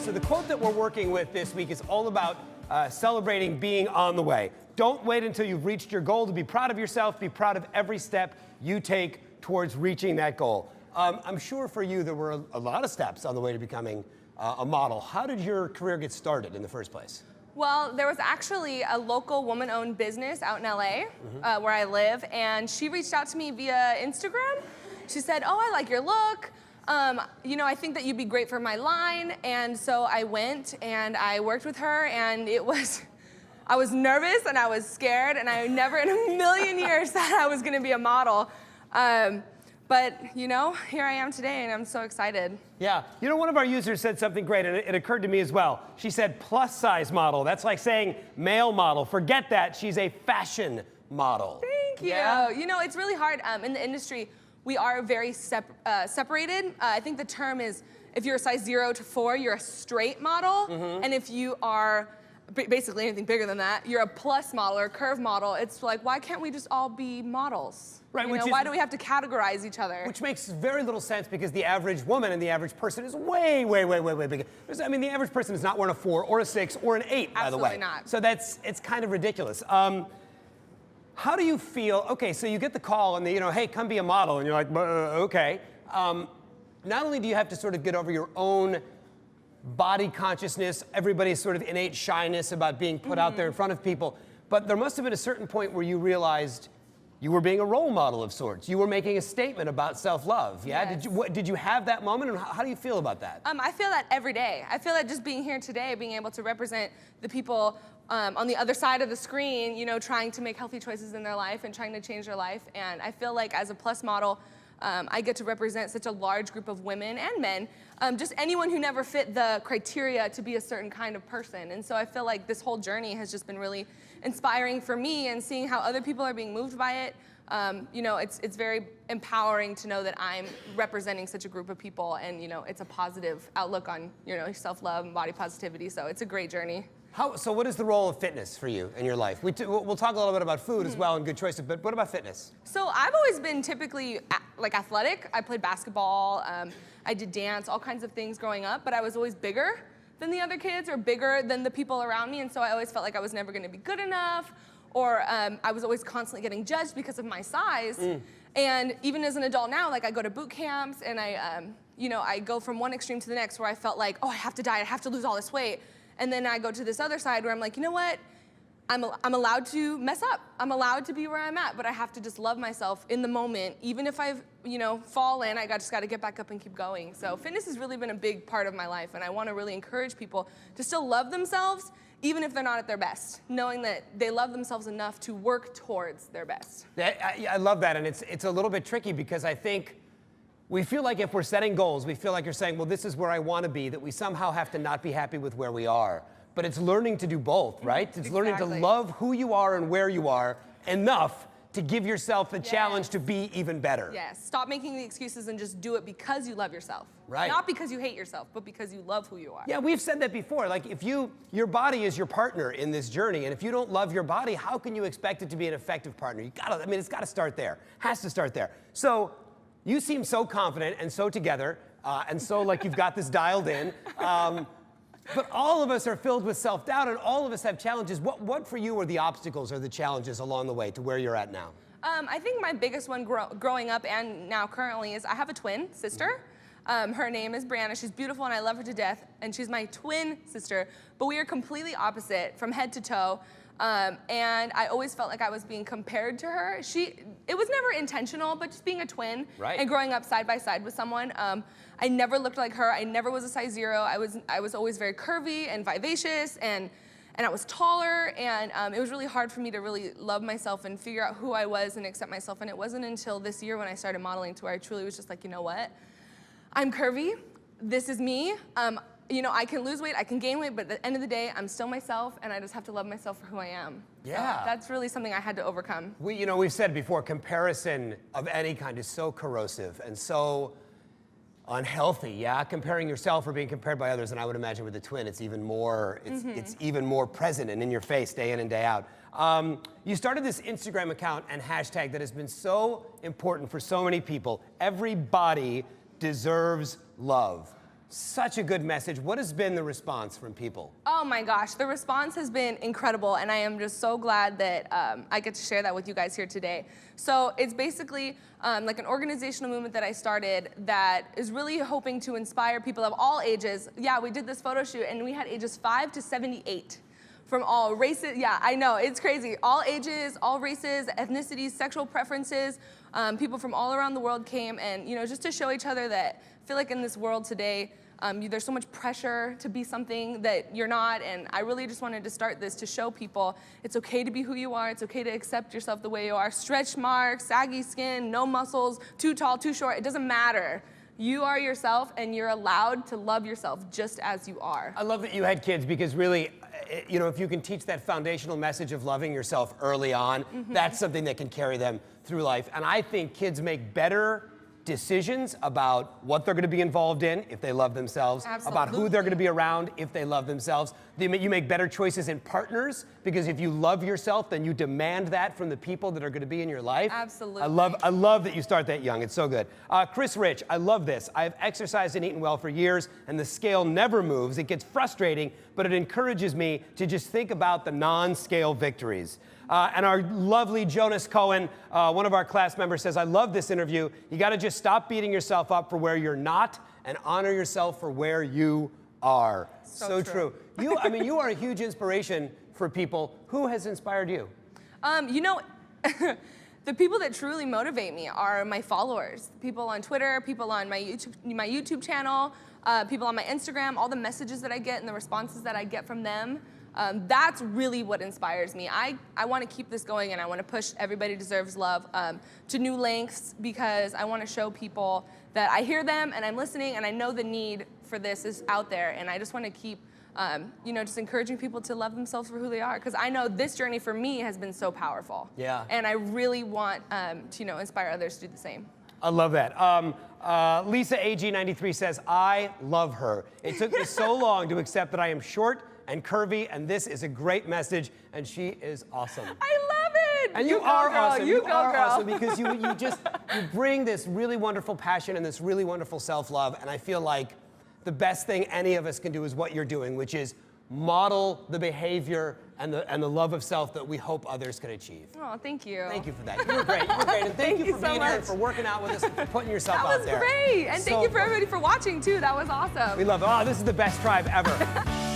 So the quote that we're working with this week is all about celebrating being on the way. Don't wait until you've reached your goal to be proud of yourself. Be proud of every step you take towards reaching that goal. I'm sure for you there were a lot of steps on the way to becoming a model. How did your career get started in the first place? Well, there was actually a local woman-owned business out in LA where I live, and she reached out to me via Instagram. She said, "Oh, I like your look. I think that you'd be great for my line." And so I went and I worked with her, and I was nervous and I was scared, and I never in a million years thought I was gonna be a model. But here I am today, and I'm so excited. Yeah, one of our users said something great, and it occurred to me as well. She said plus size model. That's like saying male model. Forget that, she's a fashion model. Thank you. Yeah. It's really hard in the industry. We are very separated. I think the term is, if you're a size 0 to 4, you're a straight model. And if you are basically anything bigger than that, you're a plus model or a curve model. It's like, why can't we just all be models? Right, why do we have to categorize each other? Which makes very little sense, because the average woman and the average person is way, way, way, way, way bigger. I mean, the average person is not wearing a 4 or a 6 or an 8, by the way. Absolutely not. So it's kind of ridiculous. How do you feel? Okay, so you get the call and they, hey, come be a model, and you're like, okay. Not only do you have to sort of get over your own body consciousness, everybody's sort of innate shyness about being put out there in front of people, but there must have been a certain point where you realized you were being a role model of sorts. You were making a statement about self-love, yeah? Yes. Did you have that moment, and how do you feel about that? I feel that every day. I feel that just being here today, being able to represent the people on the other side of the screen, trying to make healthy choices in their life and trying to change their life. And I feel like as a plus model, I get to represent such a large group of women and men, just anyone who never fit the criteria to be a certain kind of person. And so I feel like this whole journey has just been really inspiring for me, and seeing how other people are being moved by it. It's very empowering to know that I'm representing such a group of people, and it's a positive outlook on self-love and body positivity. So it's a great journey. So what is the role of fitness for you in your life? We'll talk a little bit about food as well, and good choices, but what about fitness? So I've always been typically athletic. I played basketball, I did dance, all kinds of things growing up, but I was always bigger than the other kids or bigger than the people around me, and so I always felt like I was never gonna be good enough, or I was always constantly getting judged because of my size. And even as an adult now, I go to boot camps, and I go from one extreme to the next, where I felt like, oh, I have to diet, I have to lose all this weight. And then I go to this other side where I'm like, you know what? I'm allowed to mess up. I'm allowed to be where I'm at, but I have to just love myself in the moment. Even if I've, fallen, I just gotta get back up and keep going. So fitness has really been a big part of my life, and I wanna really encourage people to still love themselves, even if they're not at their best, knowing that they love themselves enough to work towards their best. I love that, and it's a little bit tricky, because I think we feel like if we're setting goals, we feel like you're saying, well, this is where I want to be, that we somehow have to not be happy with where we are. But it's learning to do both, right? It's learning to love who you are and where you are enough to give yourself the challenge to be even better. Yes, stop making the excuses and just do it because you love yourself. Right. Not because you hate yourself, but because you love who you are. Yeah, we've said that before. Like, if your body is your partner in this journey, and if you don't love your body, how can you expect it to be an effective partner? It's gotta start there. Has to start there. So, you seem so confident and so together, and so like you've got this dialed in. But all of us are filled with self-doubt, and all of us have challenges. What for you are the obstacles or the challenges along the way to where you're at now? I think my biggest one growing up and now currently is I have a twin sister. Her name is Brianna. She's beautiful, and I love her to death, and she's my twin sister, but we are completely opposite from head to toe. And I always felt like I was being compared to her. It was never intentional, but just being a twin and growing up side by side with someone, I never looked like her. I never was a size 0. I was always very curvy and vivacious, and I was taller, and it was really hard for me to really love myself and figure out who I was and accept myself. And it wasn't until this year when I started modeling to where I truly was just like, you know what? I'm curvy. This is me. I can lose weight, I can gain weight, but at the end of the day, I'm still myself, and I just have to love myself for who I am. Yeah. So that's really something I had to overcome. We've said before, comparison of any kind is so corrosive and so unhealthy, yeah? Comparing yourself or being compared by others, and I would imagine with a twin, it's even more, it's even more present and in your face day in and day out. You started this Instagram account and hashtag that has been so important for so many people. Everybody deserves love. Such a good message. What has been the response from people? Oh my gosh, the response has been incredible, and I am just so glad that I get to share that with you guys here today. So it's basically like an organizational movement that I started that is really hoping to inspire people of all ages. Yeah, we did this photo shoot, and we had ages 5 to 78. From all races, yeah, I know, it's crazy. All ages, all races, ethnicities, sexual preferences, people from all around the world came, and just to show each other that I feel like in this world today, there's so much pressure to be something that you're not, and I really just wanted to start this to show people it's okay to be who you are, it's okay to accept yourself the way you are. Stretch marks, saggy skin, no muscles, too tall, too short, it doesn't matter. You are yourself, and you're allowed to love yourself just as you are. I love that you had kids, because really, if you can teach that foundational message of loving yourself early on, that's something that can carry them through life. And I think kids make better decisions about what they're going to be involved in if they love themselves, about who they're going to be around if they love themselves. You make better choices in partners, because if you love yourself, then you demand that from the people that are going to be in your life. Absolutely. I love that you start that young. It's so good. Chris Rich, I love this. I've exercised and eaten well for years, and the scale never moves. It gets frustrating, but it encourages me to just think about the non-scale victories. And our lovely Jonas Cohen, one of our class members, says, I love this interview. You got to just stop beating yourself up for where you're not and honor yourself for where you are. So true. You are a huge inspiration for people. Who has inspired you? The people that truly motivate me are my followers. People on Twitter, people on my YouTube channel, people on my Instagram, all the messages that I get and the responses that I get from them. That's really what inspires me. I want to keep this going, and I want to push Everybody Deserves Love to new lengths, because I want to show people that I hear them and I'm listening, and I know the need for this is out there, and I just want to keep just encouraging people to love themselves for who they are, because I know this journey for me has been so powerful. Yeah. And I really want to inspire others to do the same. I love that. Lisa AG93 says, I love her. It took me so long to accept that I am short and curvy, and this is a great message, and she is awesome. I love it! And you are awesome. You are girl. awesome, because you bring this really wonderful passion and this really wonderful self-love, and I feel like the best thing any of us can do is what you're doing, which is model the behavior and the love of self that we hope others can achieve. Oh, thank you. Thank you for that. You were great. You were great. And thank you for being here and for working out with us and for putting yourself out there. That was great. And thank you for everybody for watching, too. That was awesome. We love it. Oh, this is the best tribe ever.